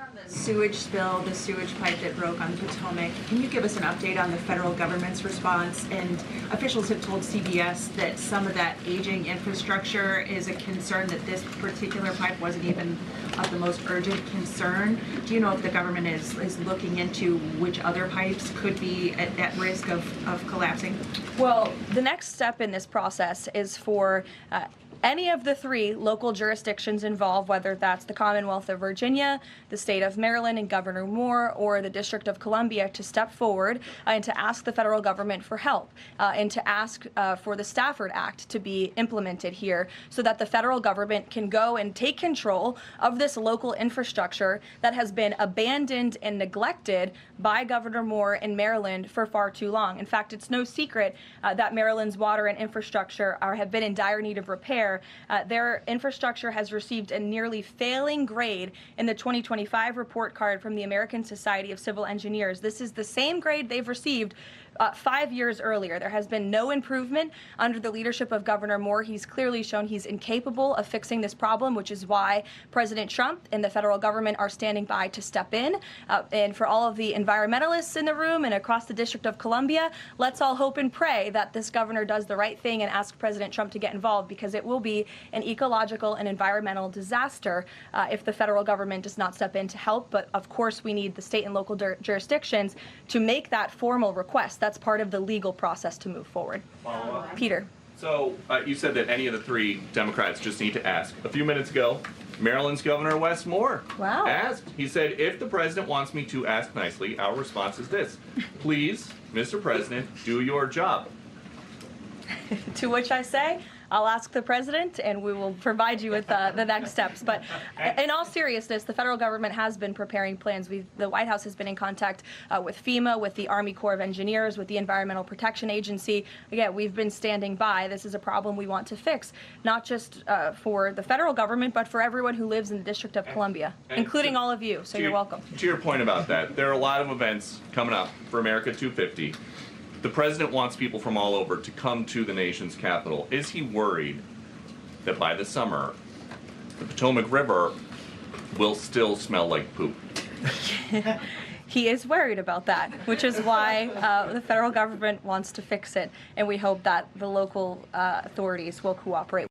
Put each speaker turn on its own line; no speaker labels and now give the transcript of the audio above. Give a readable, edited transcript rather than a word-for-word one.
The sewage spill, the sewage pipe that broke on Potomac, can you give us an update on the federal government's response? And officials have told CBS that some of that aging infrastructure is a concern, that this particular pipe wasn't even of the most urgent concern. Do you know if the government is looking into which other pipes could be at risk of collapsing?
Well, the next step in this process is for any of the three local jurisdictions involved, whether that's the Commonwealth of Virginia, the state of Maryland and Governor Moore, or the District of Columbia, to step forward and to ask the federal government for help and to ask for the Stafford Act to be implemented here so that the federal government can go and take control of this local infrastructure that has been abandoned and neglected by Governor Moore in Maryland for far too long. In fact, it's no secret that Maryland's water and infrastructure have been in dire need of repair. Their infrastructure has received a nearly failing grade in the 2025 report card from the American Society of Civil Engineers. This is the same grade they've received 5 years earlier. There has been no improvement under the leadership of Governor Moore. He's clearly shown he's incapable of fixing this problem, which is why President Trump and the federal government are standing by to step in. And for all of the environmentalists in the room and across the District of Columbia, let's all hope and pray that this governor does the right thing and ask President Trump to get involved, because it will be an ecological and environmental disaster if the federal government does not step in to help. But of course, we need the state and local jurisdictions to make that formal request. That's part of the legal process to move forward. Peter.
So you said that any of the three Democrats just need to ask. A few minutes ago, Maryland's Governor Wes Moore asked. He said, if the president wants me to ask nicely, our response is this: please, Mr. President, do your job.
To which I say, I'll ask the president and we will provide you with the next steps. But in all seriousness, the federal government has been preparing plans. The White House has been in contact with FEMA, with the Army Corps of Engineers, with the Environmental Protection Agency. Again, we've been standing by. This is a problem we want to fix, not just for the federal government, but for everyone who lives in the District of Columbia, including all of you. So you're welcome.
To your point about that, there are a lot of events coming up for America 250. The president wants people from all over to come to the nation's capital. Is he worried that by the summer, the Potomac River will still smell like poop?
He is worried about that, which is why the federal government wants to fix it, and we hope that the local authorities will cooperate.